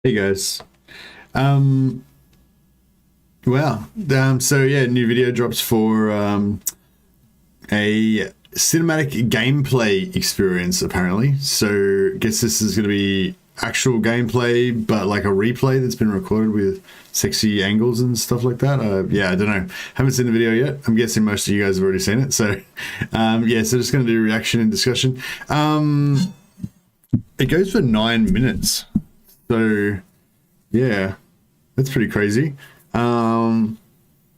Hey guys. Wow. So yeah, new video drops for a cinematic gameplay experience apparently. So I guess this is going to be actual gameplay, but like a replay that's been recorded with sexy angles and stuff like that. Yeah, I don't know. Haven't seen the video yet. I'm guessing most of you guys have already seen it. So yeah, so just going to do reaction and discussion. It goes for 9 minutes. So yeah, that's pretty crazy. I don't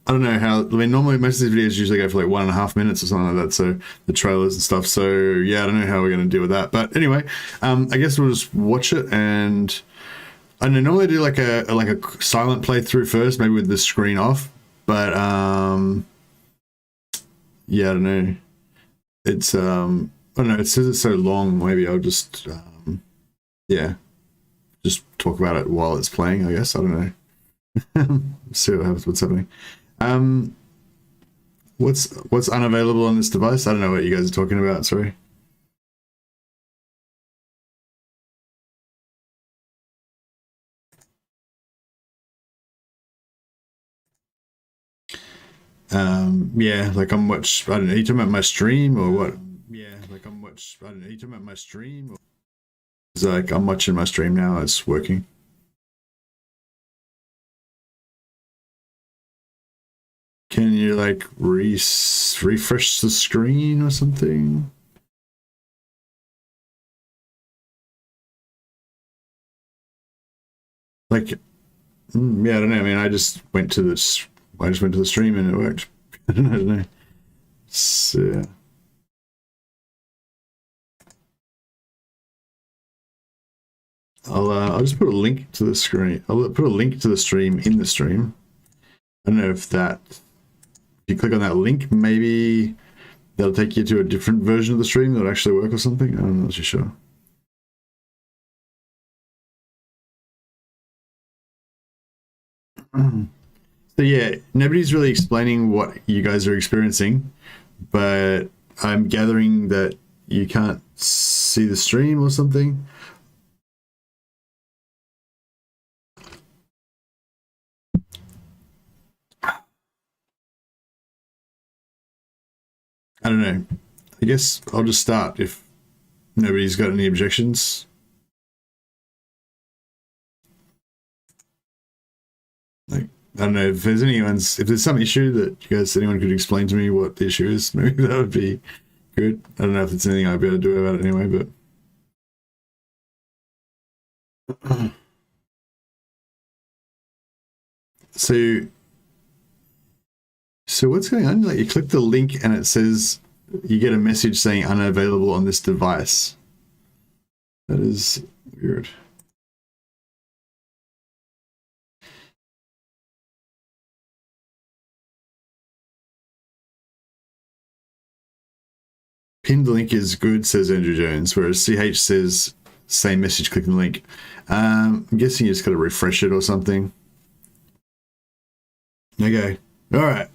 know how, I mean, normally most of these videos usually go for like 1.5 minutes or something like that. So the trailers and stuff. So yeah, I don't know how we're going to deal with that. But anyway, I guess we'll just watch it. And I don't know, normally I do like a silent playthrough first, maybe with the screen off. But yeah, I don't know. It's, I don't know, it says it's so long. Maybe I'll just, yeah, just talk about it while it's playing, I guess. I don't know. See what happens, what's happening. What's unavailable on this device? I don't know what you guys are talking about, sorry. Yeah, like I'm watch, I don't know, you talking about my stream or what? Yeah, like I'm watch, I don't know, you talking about my stream? Or... It's like I'm watching my stream now, it's working. Can you like refresh the screen or something? Like, yeah, I don't know. I mean, I just went to the stream and it worked. I don't know. So, I'll just put a link to the screen. I'll put a link to the stream in the stream. I don't know if that, if you click on that link, maybe that'll take you to a different version of the stream that'll actually work or something. I'm not too sure. So yeah, nobody's really explaining what you guys are experiencing, but I'm gathering that you can't see the stream or something. I don't know. I guess I'll just start if nobody's got any objections. Like, I don't know if there's if there's some issue that anyone could explain to me what the issue is, maybe that would be good. I don't know if it's anything I'd be able to do about it anyway, but. So what's going on? Like you click the link and it says you get a message saying unavailable on this device. That is weird. Pinned link is good, says Andrew Jones, whereas CH says same message, click the link. I'm guessing you just got to refresh it or something. Okay. All right.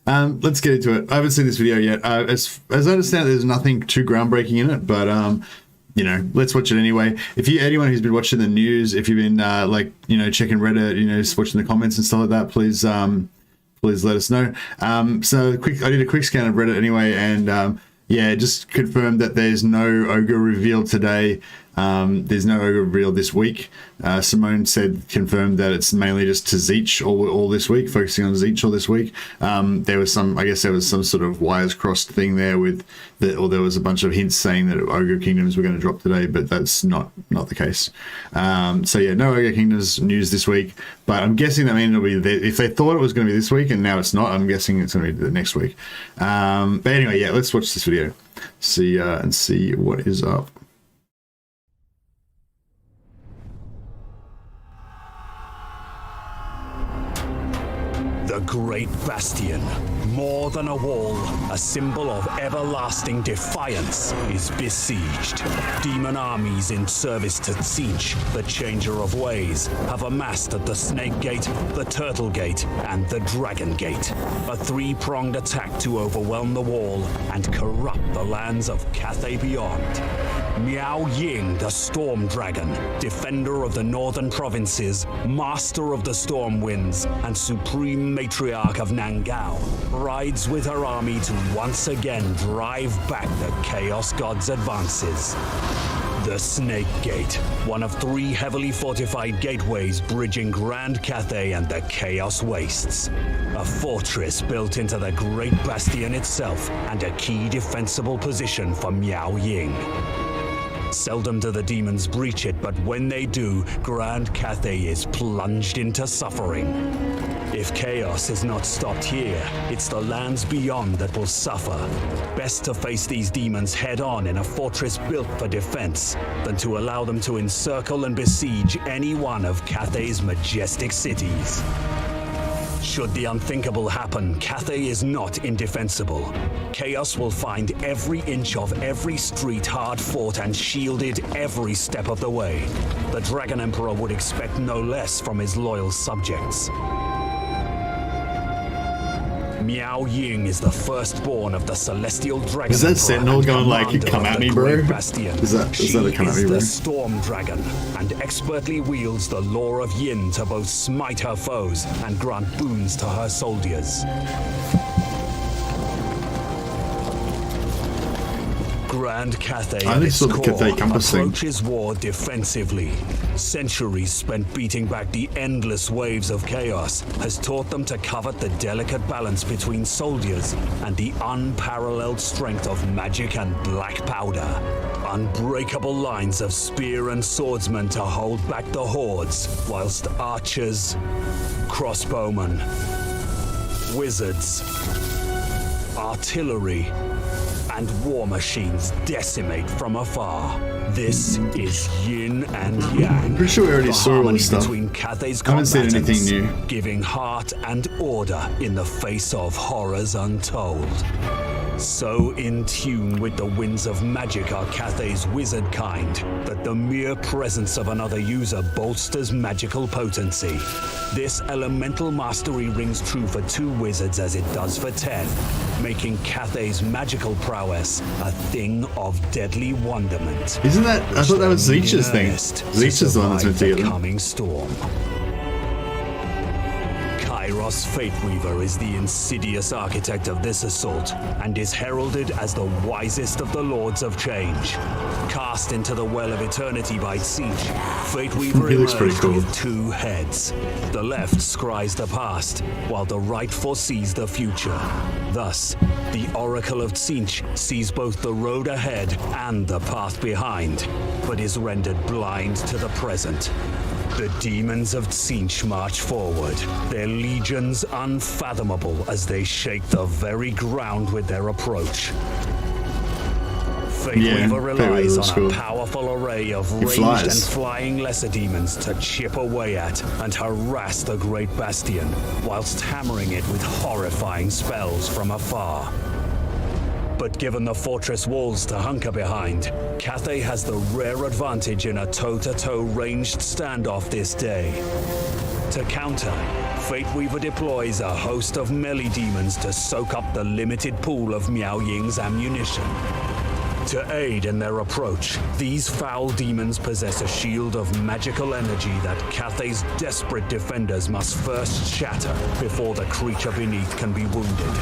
Let's get into it. I haven't seen this video yet. As I understand, there's nothing too groundbreaking in it, but you know, let's watch it anyway. If anyone who's been watching the news, if you've been like, you know, checking Reddit, you know, just watching the comments and stuff like that, please let us know. So I did a quick scan of Reddit anyway, and yeah, just confirmed that there's no Ogre reveal today. There's no Ogre reveal this week. Simone confirmed that it's mainly just to Tzeentch all this week, focusing on Tzeentch all this week. There was some sort of wires crossed thing there or there was a bunch of hints saying that Ogre Kingdoms were going to drop today, but that's not the case. So yeah, no Ogre Kingdoms news this week, but I'm guessing that means it'll be if they thought it was going to be this week and now it's not, I'm guessing it's going to be the next week. But anyway, yeah, let's watch this video, see what is up. The great Bastion, More than a wall, a symbol of everlasting defiance, is besieged. Demon armies in service to Tzeentch, the Changer of Ways, have amassed at the Snake Gate, the Turtle Gate, and the Dragon Gate. A three-pronged attack to overwhelm the wall and corrupt the lands of Cathay beyond. Miao Ying, the Storm Dragon, defender of the northern provinces, master of the storm winds, and supreme matriarch of Nangao, rides with her army to once again drive back the Chaos God's advances. The Snake Gate, one of three heavily fortified gateways bridging Grand Cathay and the Chaos Wastes. A fortress built into the Great Bastion itself and a key defensible position for Miao Ying. Seldom do the demons breach it, but when they do, Grand Cathay is plunged into suffering. If chaos is not stopped here, it's the lands beyond that will suffer. Best to face these demons head-on in a fortress built for defense, than to allow them to encircle and besiege any one of Cathay's majestic cities. Should the unthinkable happen, Cathay is not indefensible. Chaos will find every inch of every street hard fought and shielded every step of the way. The Dragon Emperor would expect no less from his loyal subjects. Miao Ying is the firstborn of the Celestial Dragon. Is that Sentinel going like, come at me, bro? Bastion. Is that a come at me, bro? The Storm Dragon, and expertly wields the law of Yin to both smite her foes and grant boons to her soldiers. Grand Cathay at its core approaches war defensively. Centuries spent beating back the endless waves of chaos has taught them to covet the delicate balance between soldiers and the unparalleled strength of magic and black powder. Unbreakable lines of spear and swordsmen to hold back the hordes, whilst archers, crossbowmen, wizards, artillery, and war machines decimate from afar. This is yin and yang. I'm pretty sure we already saw all this stuff. Between Cathay's I haven't seen anything new. Giving heart and order in the face of horrors untold. So in tune with the winds of magic are Cathay's wizard kind that the mere presence of another user bolsters magical potency. This elemental mastery rings true for 2 wizards as it does for 10, making Cathay's magical prowess a thing of deadly wonderment. Isn't that? I thought that was Tzeentch's thing. Tzeentch is the one that's meant to get them. Coming storm. Kairos Fateweaver is the insidious architect of this assault and is heralded as the wisest of the Lords of Change. Cast into the Well of Eternity by Tzeentch, Fateweaver emerged with 2 heads. The left scries the past, while the right foresees the future. Thus, the Oracle of Tzeentch sees both the road ahead and the path behind, but is rendered blind to the present. The demons of Tzeentch march forward, their legions unfathomable as they shake the very ground with their approach. Fateweaver relies on a powerful array of ranged and flying lesser demons to chip away at and harass the Great Bastion, whilst hammering it with horrifying spells from afar. But given the fortress walls to hunker behind, Cathay has the rare advantage in a toe-to-toe ranged standoff this day. To counter, Fateweaver deploys a host of melee demons to soak up the limited pool of Miao Ying's ammunition. To aid in their approach, these foul demons possess a shield of magical energy that Cathay's desperate defenders must first shatter before the creature beneath can be wounded.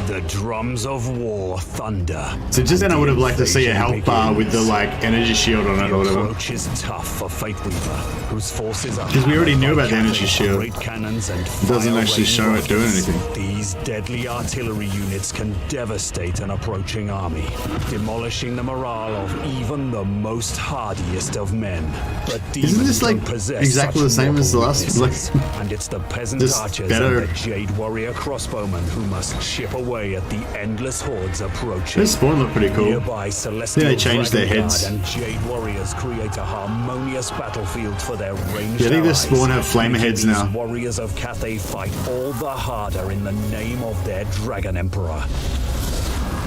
The drums of war thunder. So just then I would have liked to see a health bar with the like energy shield on it or whatever. The approach is tough for Fateweaver, whose forces are because we already knew about the energy shield. Great cannons and it doesn't actually show it doing anything. These deadly artillery units can devastate an approaching army, demolishing the morale of even the most hardiest of men. But isn't this like exactly the same as the last? Like, and it's the peasant archers better. and the Jade Warrior crossbowmen who must chip away away at the endless hordes approaching. This spawn look pretty cool. Nearby celestial they changed their dragon heads. guard and jade warriors create a harmonious battlefield for their ranged Yeah, I think this allies, spawn have flamer making heads these now. warriors of Cathay fight all the harder in the name of their dragon emperor.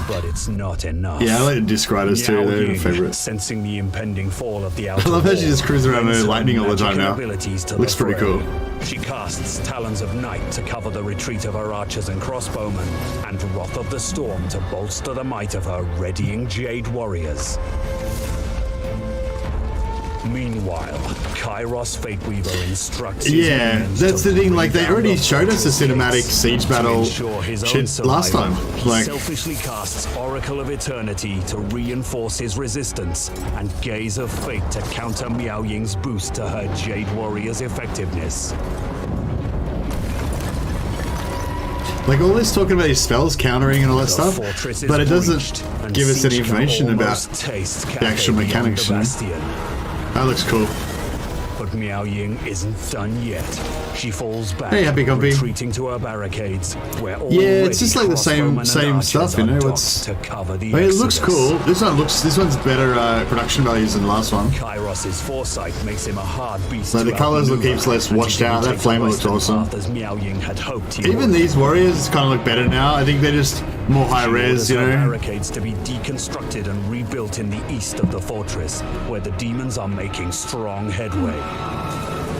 But it's not enough. Yeah, I like the disc riders too. Miao They're my Ying, favorite. sensing the impending fall of the outer I love how she wall, just cruises around brings with her lightning all the time magic now. abilities to Looks the pretty fray. cool. She casts Talons of Night to cover the retreat of her archers and crossbowmen, and Wrath of the Storm to bolster the might of her readying Jade warriors. Meanwhile, Kairos Fateweaver instructs his Yeah, minions that's to the thing. bring Like, they down already the showed us the fortress cinematic gates. siege To battle ensure his own shit last survival, time. he Like, selfishly casts Oracle of Eternity to reinforce his resistance, and Gaze of Fate to counter Miao Ying's boost to her Jade Warrior's effectiveness. like all this talking about these spells countering and all that The stuff, fortress is but it breached, doesn't and give us any Tzeentch can information about almost taste the Cathay actual beyond mechanics. the You know? Bastion. That looks cool. But Miao Ying isn't done yet. She falls back, Hey, Happy Compy. retreating to her barricades, where Yeah, it's just like the same crossbowmen and stuff, archers you know. are docked It's, to cover the I mean, it looks exodus. cool. This one's better production values than the last one. Kairos's foresight makes him a hard beast. Like, the to colours look outmaneuver, heaps less and he washed didn't out. That take the flamer looks western awesome. path as Miao Ying had hoped he Even would. these warriors kind of look better now. I think they're just more high She res, orders you her know. barricades to be deconstructed and rebuilt in the east of the fortress, where the demons are making strong headway.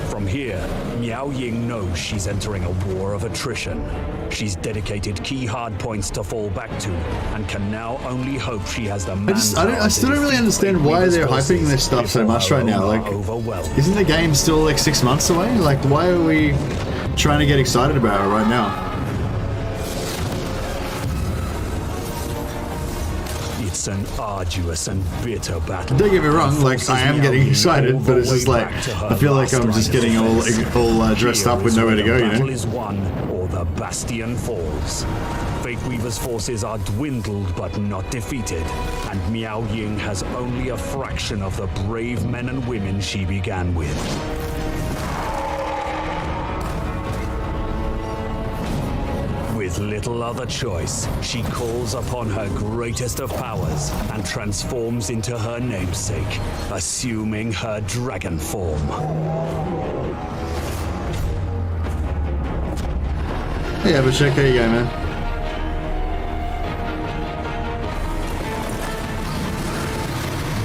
From here, Miao Ying knows she's entering a war of attrition. She's dedicated key hardpoints to fall back to, and can now only hope she has the I still don't really understand why they're hyping this stuff so much right now. Like, isn't the game still like 6 months away? Like, why are we trying to get excited about it right now? It's an arduous and bitter battle. Don't get me wrong, like, I am getting excited, but it's just like, I feel like I'm just getting all dressed up with nowhere to go, you The battle know? is won, or the Bastion falls. Fateweaver's forces are dwindled but not defeated, and Miao Ying has only a fraction of the brave men and women she began with. With little other choice, she calls upon her greatest of powers and transforms into her namesake, assuming her dragon form. Hey, Abhishek, how you going, man?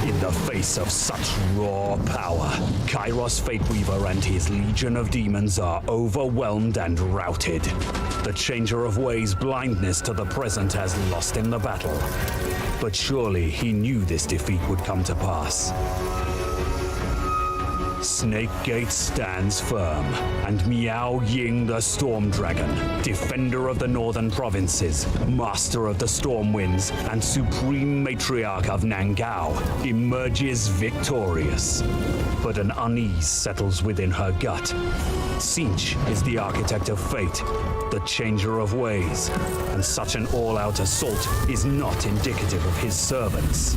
In the face of such raw power, Kairos Fateweaver and his legion of demons are overwhelmed and routed. The Changer of Ways' blindness to the present has lost him the battle. But surely he knew this defeat would come to pass. Snakegate stands firm, and Miao Ying the Storm Dragon, defender of the northern provinces, master of the storm winds, and supreme matriarch of Nangao, emerges victorious. But an unease settles within her gut. Tzeentch is the architect of fate, the changer of ways, and such an all-out assault is not indicative of his servants.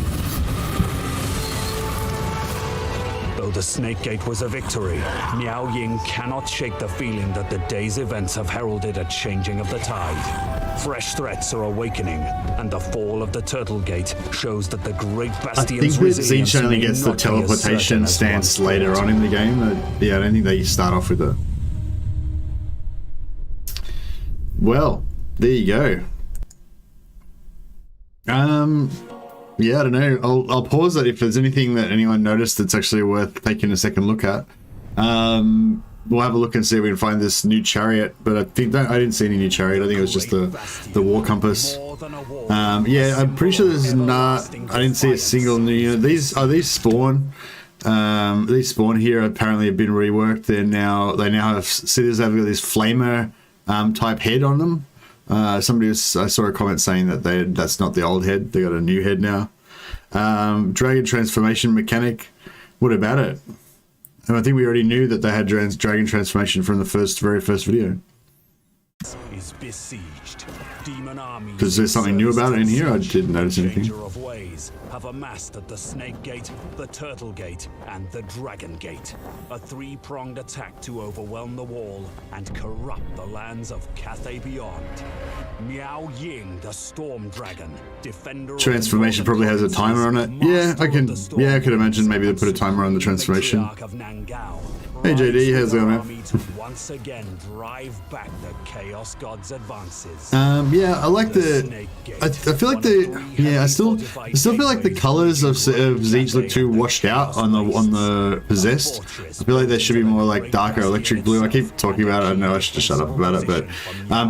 Though the Snakegate was a victory, Miao Ying cannot shake the feeling that the day's events have heralded a changing of the tide. Fresh threats are awakening, and the fall of the Turtle Gate shows that the Great I think Bastion's that resilience Tzeentch only may gets the not be as certain teleportation as stance once later thought. on in the game. Yeah, I don't think they start off with it. Well, there you go. Yeah, I don't know. I'll pause that if there's anything that anyone noticed that's actually worth taking a second look at. We'll have a look and see if we can find this new chariot. But I didn't see any new chariot. I think it was just the war compass. Yeah, I'm pretty sure this is not. I didn't see a single new unit. These spawn. These spawn here apparently have been reworked. They now have. See, they've got this flamer type head on them. I saw a comment saying that that's not the old head. They got a new head now. Dragon transformation mechanic. What about it? And I think we already knew that they had dragon transformation from the very first video. is besieged. Demon armies. Is there something new about it in here? I didn't notice anything. Changer of ways have amassed at the Snake Gate, the Turtle Gate, and the Dragon Gate. A three-pronged attack to overwhelm the wall and corrupt the lands of Cathay beyond. Miao Ying, the Storm Dragon, defender. Transformation probably has a timer on it. Yeah, I can. Yeah, I could imagine maybe they put a timer on the transformation. Hey JD, how's it going, man? Once again, drive back the Chaos God's advances. Yeah, I like the. I feel like the. Yeah, I still feel like the colors of Tzeentch look too washed out on the possessed. I feel like they should be more like darker electric blue. I keep talking about it. I know I should just shut up about it, but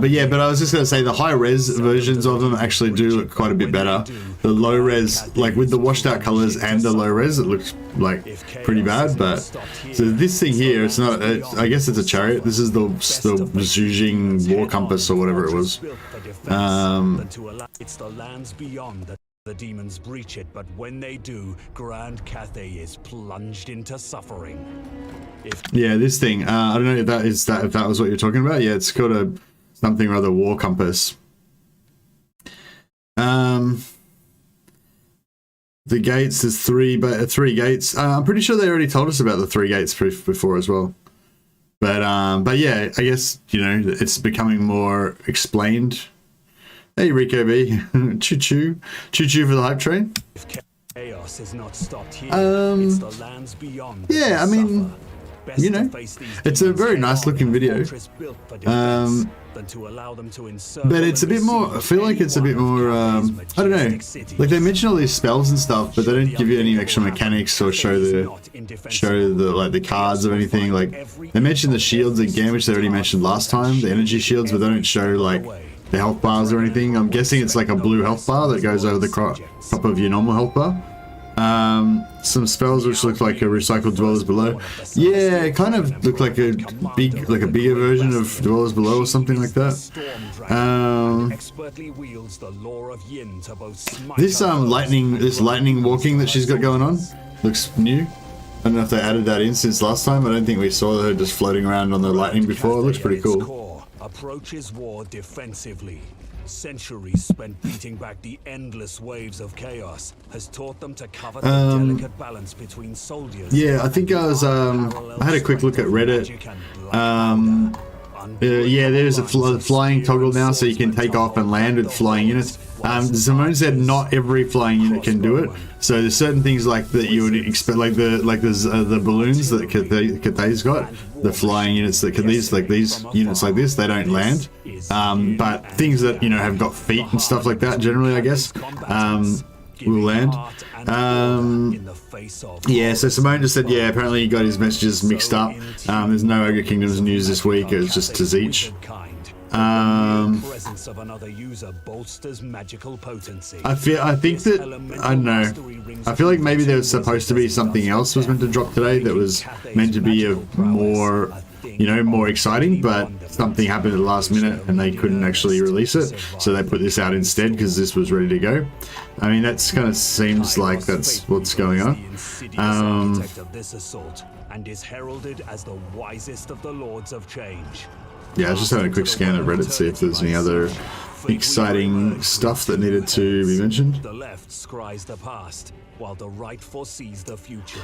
yeah. But I was just gonna say the high res versions of them actually do look quite a bit better. The low res, like with the washed out colors and the low res, it looks like pretty bad. But so this thing here, it's not. I guess it's a chariot. This is the Zhuzhing war compass or whatever it was. It's the lands beyond that the demons breach it, but when they do, Grand Cathay is plunged into suffering. Yeah, this thing. I don't know if that was what you're talking about. Yeah, it's called a something or other war compass. The gates, there's three gates. I'm pretty sure they already told us about the 3 gates before as well. But yeah, I guess, you know, it's becoming more explained. Hey, Rico B. Choo-choo. Choo-choo for the hype train. If chaos is not stopped here, it's the lands beyond. Yeah, I mean, you know, it's a very nice looking video. But it's a bit more, I feel like it's a bit more, I don't know, like they mention all these spells and stuff, but they don't give you any extra mechanics or show the like the cards or anything. Like they mention the shields again, which they already mentioned last time, the energy shields, but they don't show like the health bars or anything. I'm guessing it's like a blue health bar that goes over the top of your normal health bar. Some spells which look like a recycled Dwellers Below. Yeah, it kind of looked like a bigger version of Dwellers Below or something like that. This lightning walking that she's got going on looks new. I don't know if they added that in since last time. I don't think we saw her just floating around on the lightning before. It looks pretty cool. Approaches war defensively. Centuries spent beating back the endless waves of chaos has taught them to cover the delicate balance between soldiers. Yeah, I think I was. I had a quick look at Reddit. Yeah, there's a flying toggle now, so you can take off and land with flying units. Simone said not every flying unit can do it, so there's certain things like that you would expect, like the balloons that Cathay's got, the flying units that these units like this, they don't land. But things that, you know, have got feet and stuff like that, generally, I guess, will land. Yeah, so Simone just said, yeah, apparently he got his messages mixed up. There's no Ogre Kingdoms news this week. It was just Tzeentch. Presence of another user bolsters magical potency. I think that, I don't know, I feel like maybe there was supposed to be something else was meant to drop today that was meant to be a more, you know, more exciting, but something happened at the last minute and they couldn't actually release it, so they put this out instead because this was ready to go. I mean, that's kind of seems like that's what's going on. And is heralded as the wisest of the Lords of Change. Yeah, I was just having a quick scan of Reddit to see if there's any other exciting stuff that needed to be mentioned. The left scries the past, while the right foresees the future.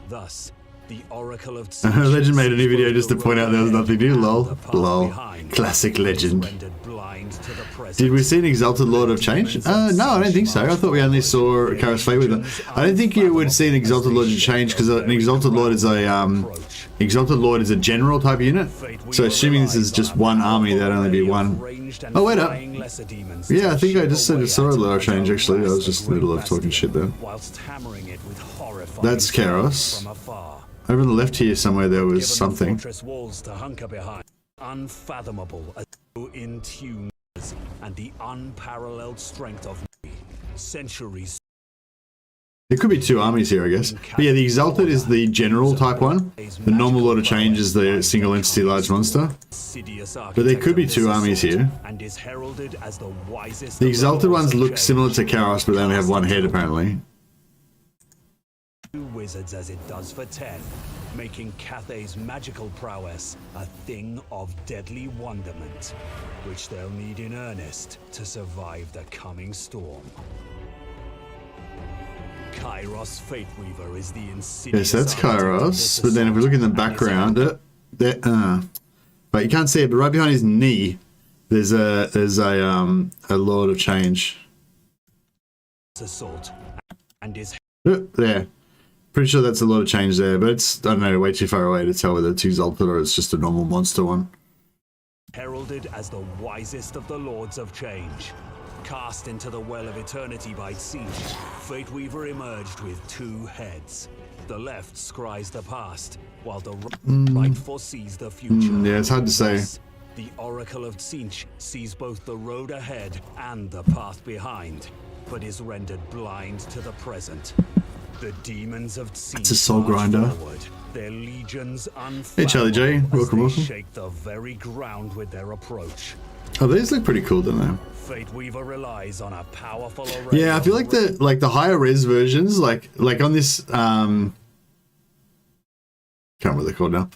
Thus, the Oracle of Tzeentch. Legend made a new video just to point out there was nothing new. Lol. Lol. Classic Legend. Did we see an Exalted Lord of Change? No, I don't think so. I thought we only saw Karis Fate with them. I don't think you would see an Exalted Lord of Change because an Exalted Lord is a general type unit. So assuming this is just one army, that'd only be one. Oh, wait up. Yeah, I think I just said a saw a Lord of Change actually. I was just in the middle of talking shit there. That's Karos. Over on the left here somewhere there was something. Unfathomable, in tune, and the unparalleled strength of centuries. There could be 2 armies here, I guess. But yeah, the Exalted is the general type one. The normal Lord of Change is the single entity large monster. But there could be 2 armies here. The Exalted ones look similar to Karos, but they only have 1 head apparently. Wizards as it does for 10. making Cathay's magical prowess a thing of deadly wonderment, which they'll need in earnest to survive the coming storm. Kairos Fateweaver is the insidious. Yes, that's Kairos. But then if we look in the background, but you can't see it. But right behind his knee, there's a Lord of Change. Assault and his there. Pretty sure that's a lot of change there, but it's, I don't know, way too far away to tell whether it's exalted or it's just a normal monster one. heralded as the wisest of the Lords of Change. Cast into the Well of Eternity by Tzeentch, Fateweaver emerged with two heads. The left scries the past, while the right foresees the future. Yeah, it's hard to say. Thus, the Oracle of Tzeentch sees both the road ahead and the path behind, but is rendered blind to the present. The demons of Tzeentch It's a soul grinder. forward, their legions Hey Charlie J, as welcome, they welcome. shake the very ground with their approach. Oh, these look pretty cool, don't they? Fateweaver relies on a powerful array. Yeah, I feel like the higher res versions, like on this can't remember what they're called now.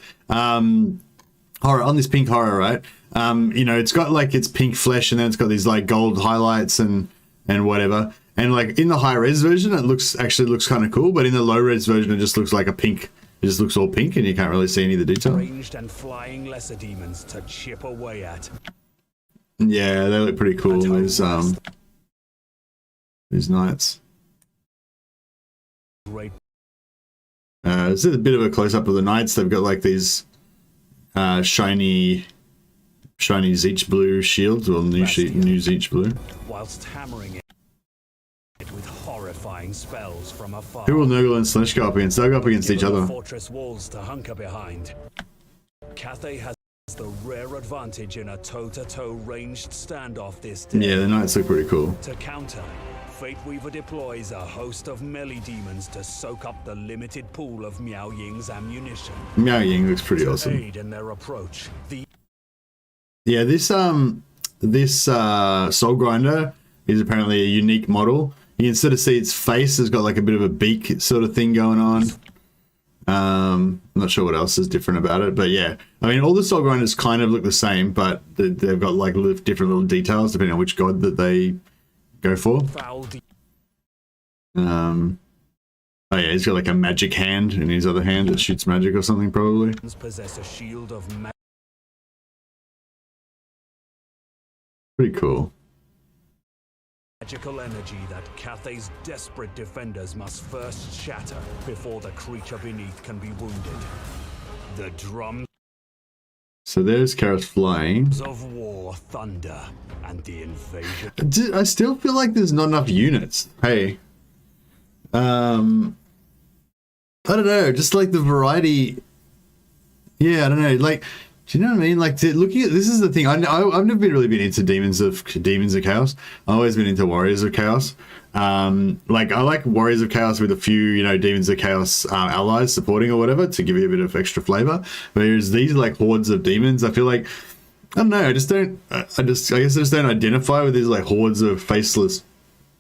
Horror, on this pink horror, right? You know, it's got like its pink flesh and then it's got these like gold highlights and whatever. And like in the high res version, it actually looks kind of cool, but in the low res version, it just looks like a pink. It just looks all pink, and you can't really see any of the detail. Ranged and flying lesser demons to chip away at. Yeah, they look pretty cool. These knights. Great. This is a bit of a close up of the knights. They've got like these shiny Tzeentch blue shields, or new Tzeentch blue. Whilst hammering it with horrifying spells from afar. Who will Nurgle and Tzeentch go up against? They'll go up against each Given the other. fortress walls to hunker behind. Cathay has the rare advantage in a toe-to-toe ranged standoff this day. Yeah, the knights look pretty cool. To counter, Fateweaver deploys a host of melee demons to soak up the limited pool of Miao Ying's ammunition. Miao Ying looks pretty awesome. Aid in their approach. Yeah, this Soul Grinder is apparently a unique model. You can sort of see its face has got like a bit of a beak sort of thing going on. I'm not sure what else is different about it, but yeah. I mean, all the Soul Grinders kind of look the same, but they've got like different little details depending on which god that they go for. Oh yeah, he's got like a magic hand in his other hand that shoots magic or something probably. Possess a shield of Pretty cool. magical energy that Cathay's desperate defenders must first shatter before the creature beneath can be wounded. The drums So there's Karis flying. of war thunder and the invasion. I still feel like there's not enough units. Hey. I don't know, just like the variety. Yeah, I don't know, like, do you know what I mean? Like, looking at this is the thing. I've never really been into Demons of Chaos. I've always been into Warriors of Chaos. Like, I like Warriors of Chaos with a few, you know, Demons of Chaos allies supporting or whatever to give you a bit of extra flavor. Whereas these like hordes of demons, I feel like, I don't know. I guess I just don't identify with these like hordes of faceless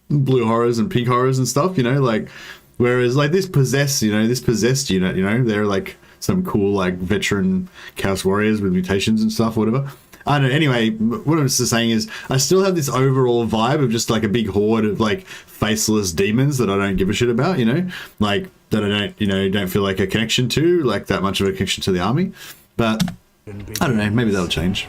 blue horrors and pink horrors and stuff. You know, like, whereas like this possessed unit, you know, they're like some cool like veteran Chaos Warriors with mutations and stuff, whatever. I don't know. Anyway, what I'm just saying is I still have this overall vibe of just like a big horde of like faceless demons that I don't give a shit about, you know, like that I don't feel like a connection to, like that much of a connection to the army. But I don't know, maybe that'll change.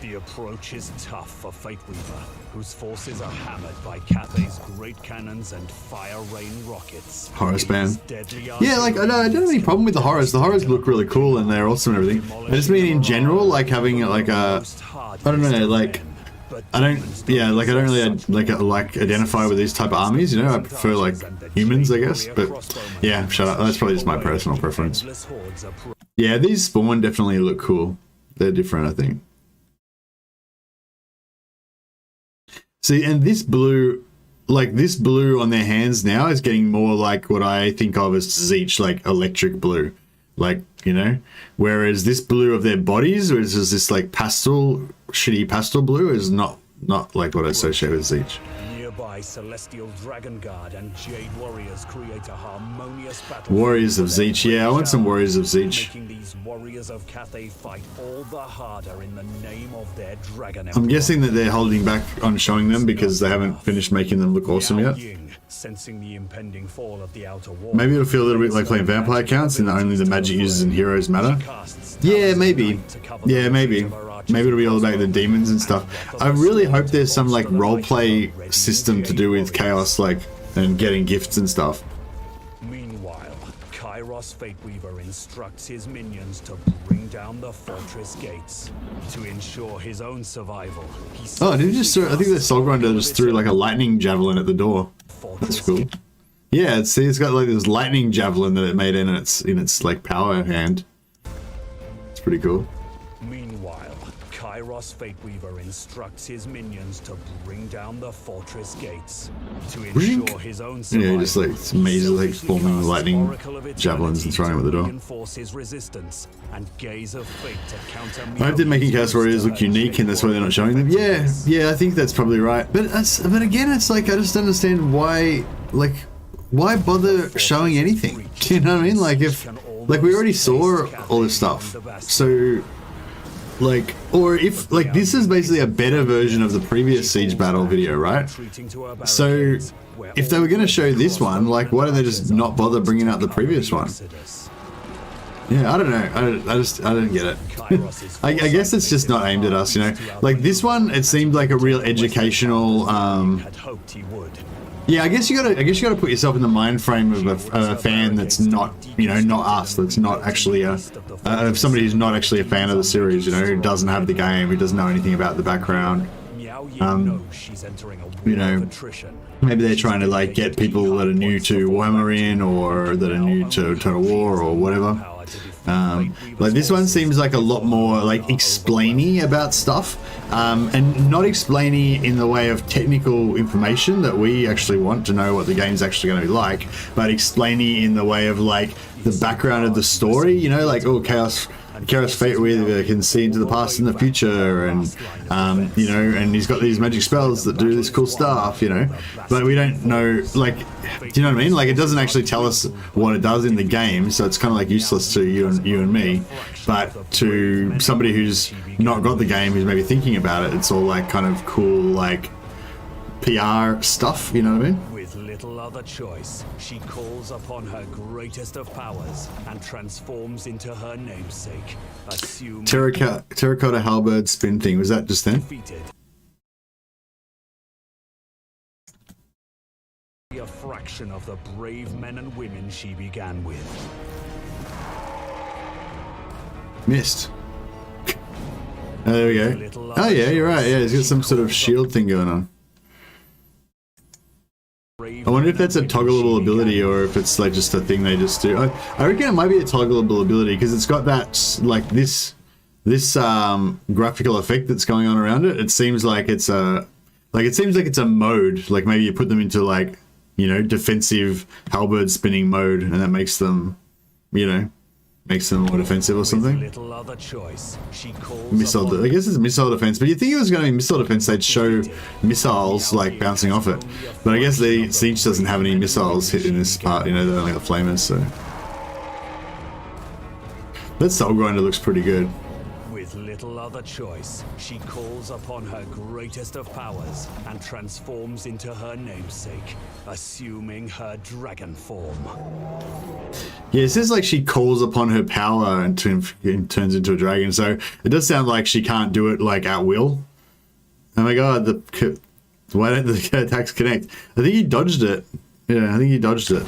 The approach is tough for Fateweaver, whose forces are hammered by Cathay's great cannons and fire rain rockets. Horror span. Yeah, like I don't have any problem with the horrors. The horrors look really cool and they're awesome and everything. I just mean in general, like having like a, I don't know, like I don't really like identify with these type of armies. You know, I prefer like humans, I guess. But yeah, shut up. That's probably just my personal preference. Yeah, these spawn definitely look cool. They're different, I think. See, and this blue on their hands now is getting more like what I think of as Tzeentch, like electric blue, like, you know, whereas this blue of their bodies, which is this like shitty pastel blue, is not like what I associate with Tzeentch. Nearby Celestial Dragon Guard and Jade Warriors create a harmonious battle. Warriors of Tzeentch. Yeah, I want some Warriors of Tzeentch. Making these warriors of Cathay fight all the harder in the name of their dragon. I'm guessing that they're holding back on showing them because they haven't finished making them look awesome yet. Sensing the impending fall of the outer wall. Maybe it'll feel a little bit like playing vampire counts and only the magic users and heroes matter. Yeah, maybe. Yeah, maybe. Maybe it'll be all about the demons and stuff. I really hope there's some like roleplay system to do with chaos, like, and getting gifts and stuff. Meanwhile, Kairos Fateweaver instructs his minions to bring down the fortress gates to ensure his own survival. Oh, did he just throw, I think the Soul Grinder just threw like a lightning javelin at the door. That's cool. Yeah, see, it's got like this lightning javelin that it made in its like power hand. It's pretty cool. Meanwhile, Kairos Fateweaver instructs his minions to bring down the fortress gates to ensure his own survival. Yeah, just like it's amazing, like forming lightning javelins and throwing them at the door. I hope they're making Chaos Warriors look unique, and that's why they're not showing them. Yeah, yeah, I think that's probably right. But again, it's like I just don't understand why, like, why bother showing anything? Do you know what I mean? Like if, like we already saw all this stuff, so. Like, or if, like, this is basically a better version of the previous Siege Battle video, right? So, if they were going to show this one, like, why don't they just not bother bringing out the previous one? Yeah, I don't know. I don't get it. I guess it's just not aimed at us, you know? Like, this one, it seemed like a real educational, yeah, I guess you gotta put yourself in the mind frame of a fan that's not, you know, not us. That's not actually somebody who's not actually a fan of the series. You know, who doesn't have the game, who doesn't know anything about the background. You know, maybe they're trying to like get people that are new to Warhammer in, or that are new to Total War or whatever. Like this one seems like a lot more like explainy about stuff, and not explainy in the way of technical information that we actually want to know what the game's actually going to be like, but explainy in the way of like the background of the story, you know, like, oh, Chaos Fateweaver can see into the past and the future, and you know, and he's got these magic spells that do this cool stuff, you know, but we don't know, like, do you know what I mean? Like, it doesn't actually tell us what it does in the game, so it's kind of like useless to you and me, but to somebody who's not got the game, who's maybe thinking about it, it's all like kind of cool, like PR stuff, you know what I mean? Little other choice, she calls upon her greatest of powers and transforms into her namesake. Terracotta halberd spin thing, was that just then? A fraction of the brave men and women she began with. Missed. Oh, there we go. Oh yeah, you're right. Yeah, he's got some sort of shield thing going on. I wonder if that's a toggleable ability or if it's like just a thing they just do. I reckon it might be a toggleable ability because it's got that like this graphical effect that's going on around it. It seems like it's a mode. Like maybe you put them into like, you know, defensive halberd spinning mode, and that makes them, you know, makes them more defensive or something. Missile, I guess it's missile defense, but you think it was going to be missile defense, they'd show missiles like bouncing off it. But I guess the Tzeentch doesn't have any missiles hit in this part, you know, they're only got flamers, so. That Soul Grinder looks pretty good. With little other choice, she calls upon her greatest of powers and transforms into her namesake, assuming her dragon form. Yeah, it says like she calls upon her power and turns into a dragon, so it does sound like she can't do it like at will. Oh my god, why don't the attacks connect? I think he dodged it. Yeah, I think he dodged it.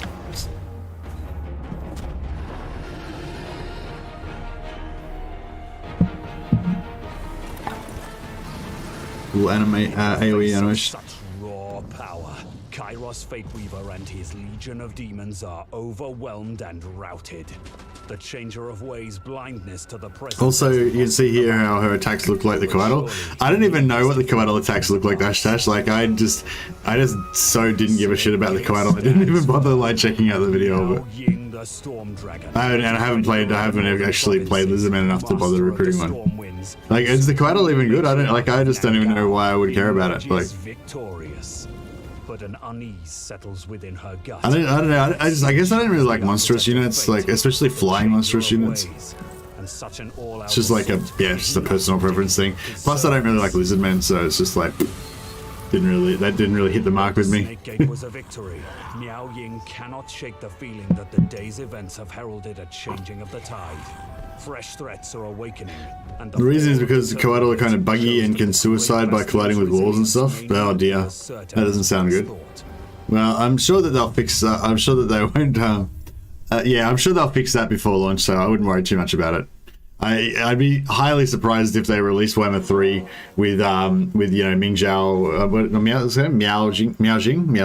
Little anime, AoE animation. Such raw power. Kairos Fateweaver and his legion of demons are overwhelmed and routed. The Changer of Ways blindness to the present. Also, you can see here how her attacks look like the Coatl. I don't even know what the Coatl attacks look like, Dash Dash. Like, I just so didn't give a shit about the Coatl. I didn't even bother like checking out the video of it. I haven't actually played Lizardman enough to bother recruiting one. Like, is the Coatl even good? I just don't even know why I would care about it. Like, but an unease settles within her gut. I don't know. I guess I don't really like monstrous units, like especially flying monstrous units. It's just like just a personal preference thing. Plus, I don't really like lizard men, so it's just like that didn't really hit the mark with me. Snakegate was a victory. Miao Ying cannot shake the feeling that the day's events have heralded a changing of the tide. Fresh threats are awakening, and the reason is because Coatl are kind of buggy and can suicide by colliding with walls and stuff. Oh dear, that doesn't sound good. Well, I'm sure that they'll fix that. I'm sure that they won't. Yeah, I'm sure they'll fix that before launch, so I wouldn't worry too much about it. I'd be highly surprised if they release Warhammer 3 with you know Ming Zhao, Miao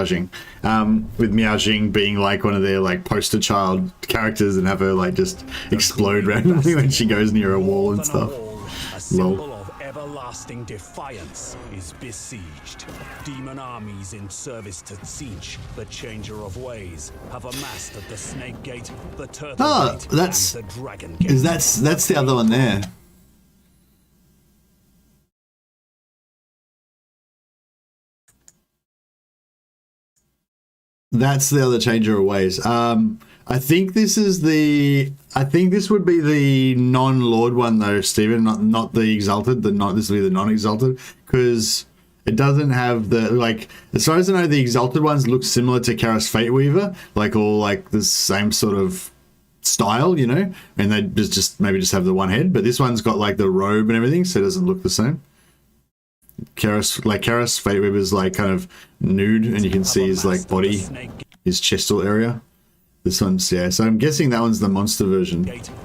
Jing, with Miao Jing being like one of their like poster child characters and have her like just explode randomly when she goes near a wall and stuff. Lol. Everlasting defiance is besieged. Demon armies in service to Tzeentch, the changer of ways, have amassed at the Snake Gate, the Turtle Gate, and the Dragon Gate. That's the other one there. That's the other changer of ways. I think this is the. I think this would be the non-Lord one though, Stephen. Not the Exalted. This will be the non-Exalted because it doesn't have the like. As far as I know, the Exalted ones look similar to Kara's Fate Weaver, like all like the same sort of style, you know. And they just maybe just have the one head, but this one's got like the robe and everything, so it doesn't look the same. Kara's Fate Weaver is like kind of nude, and you can see his like body, his chestal area. This one's, yeah, so I'm guessing that one's the monster version.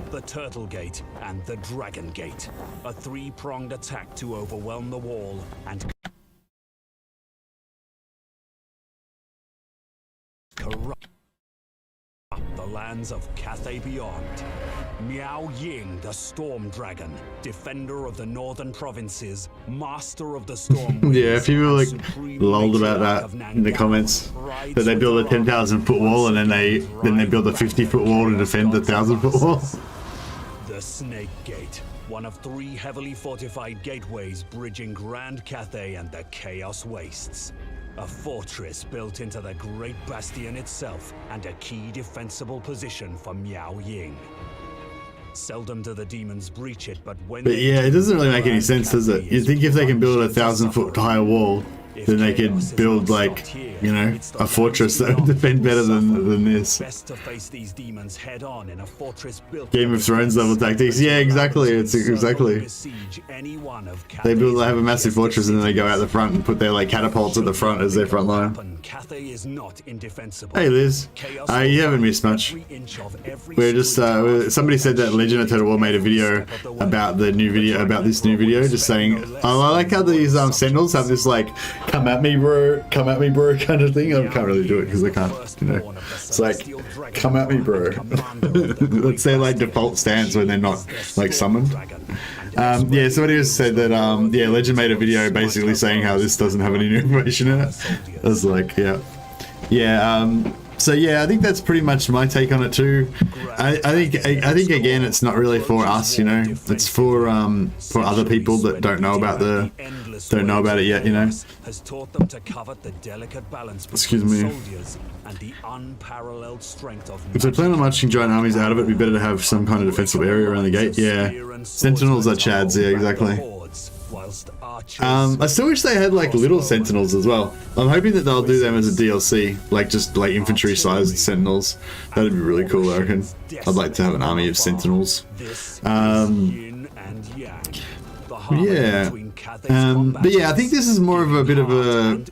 The Turtle Gate and the Dragon Gate. A three-pronged attack to overwhelm the wall and corrupt the lands of Cathay beyond. Miao Ying, the Storm Dragon, defender of the northern provinces, master of the storm. Yeah, people like lolled about that in the comments. That they build a 10,000-foot wall and then they build a 50-foot wall to defend the 1,000-foot wall. The Snake Gate, one of 3 heavily fortified gateways bridging Grand Cathay and the Chaos Wastes. A fortress built into the Great Bastion itself and a key defensible position for Miao Ying. Seldom do the demons breach it, but yeah, it doesn't really make any sense, does it? You'd think if they can build a 1,000-foot high wall, then they could build like, you know, a fortress that would defend better than this. Best to face these demons head on in a fortress built Game of Thrones level tactics. Yeah, exactly. It's exactly. They have a massive fortress and then they go out the front and put their like catapults at the front as their front line. Hey Liz, you haven't missed much. We're just somebody said that Legend of Total War made a video about this new video, just saying, oh, I like how these sentinels have this like come at me bro kind of thing. I can't really do it because I can't, you know. It's like, come at me bro. That's their like default stance when they're not like summoned. Yeah, somebody just said that yeah, Legend made a video basically saying how this doesn't have any new information in it. I was like, yeah. So yeah, I think that's pretty much my take on it too. I think again, it's not really for us, you know. It's for other people that don't know about it yet, you know. Excuse me. If they plan on marching giant armies out of it, it'd be better to have some kind of defensive area around the gate. Yeah, sentinels are chads. Yeah, exactly. I still wish they had like little sentinels as well. I'm hoping that they'll do them as a DLC, like just like infantry sized sentinels. That'd be really cool, I reckon. I'd like to have an army of sentinels. Yeah. But yeah, I think this is more of a bit of a,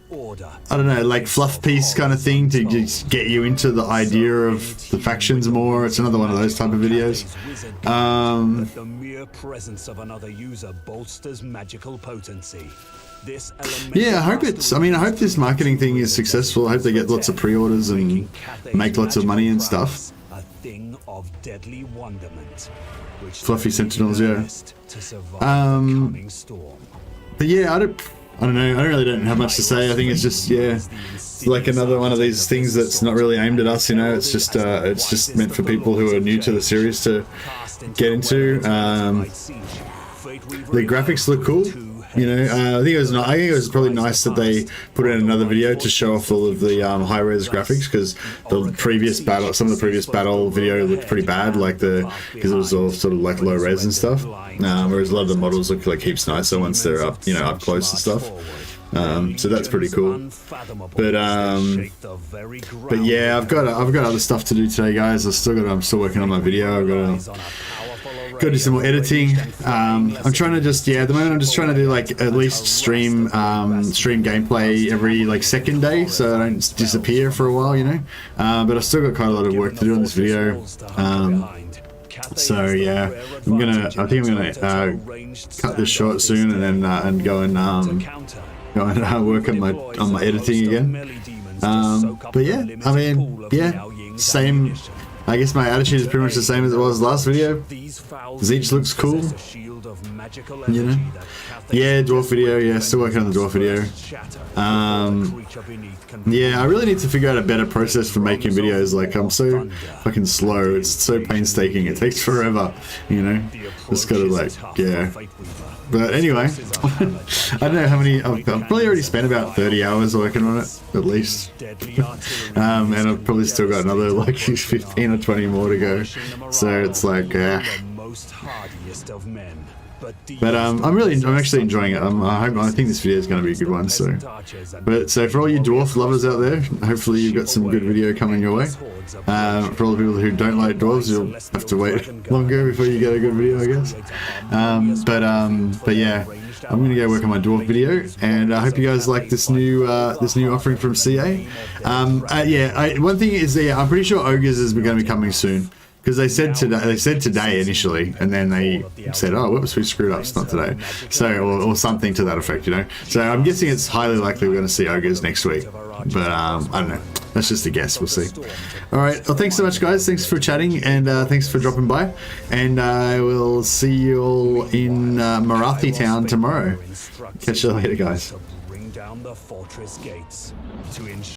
I don't know, like fluff piece kind of thing to just get you into the idea of the factions more. It's another one of those type of videos. The mere presence of another user bolsters magical potency. Yeah, I hope this marketing thing is successful. I hope they get lots of pre-orders and make lots of money and stuff. A thing of deadly wonderment. Fluffy sentinels, yeah. But yeah, I don't know. I really don't have much to say. I think it's just, yeah, like another one of these things that's not really aimed at us. You know, it's just meant for people who are new to the series to get into. The graphics look cool. You know, I think it was probably nice that they put in another video to show off all of the high res graphics, because the previous battle, some of the previous battle video looked pretty bad, like because it was all sort of like low res and stuff. Whereas a lot of the models look like heaps nicer once they're up, you know, up close and stuff. So that's pretty cool. But yeah, I've got other stuff to do today, guys. I'm still working on my video. I've got to do some more editing. I'm trying to just, at the moment I'm just trying to do like at least stream gameplay every like second day, so I don't disappear for a while, you know. But I've still got quite a lot of work to do on this video. So yeah, I think I'm gonna cut this short soon, and then go and work on my editing again. But yeah, I mean, yeah, same. I guess my attitude is pretty much the same as it was last video. Tzeentch looks cool, you know. Yeah, dwarf video. Yeah, still working on the dwarf video. Yeah, I really need to figure out a better process for making videos. Like, I'm so fucking slow. It's so painstaking. It takes forever, you know. Just gotta like, yeah. But anyway, I don't know how many. I've probably already spent about 30 hours working on it, at least. And I've probably still got another like 15 or 20 more to go. So it's like, yeah. But I'm actually enjoying it. I think this video is going to be a good one. So for all you dwarf lovers out there, hopefully you've got some good video coming your way. For all the people who don't like dwarves, you'll have to wait longer before you get a good video, I guess. But yeah, I'm gonna go work on my dwarf video, and I hope you guys like this new offering from CA. One thing is, I'm pretty sure Ogres is going to be coming soon. Because they said today initially, and then they said, oh, whoops, we screwed up, it's not today. So, or something to that effect, you know. So I'm guessing it's highly likely we're going to see Ogres next week. But I don't know. That's just a guess. We'll see. All right. Well, thanks so much, guys. Thanks for chatting, and thanks for dropping by. And I will see you all in Marathi Town tomorrow. Catch you later, guys.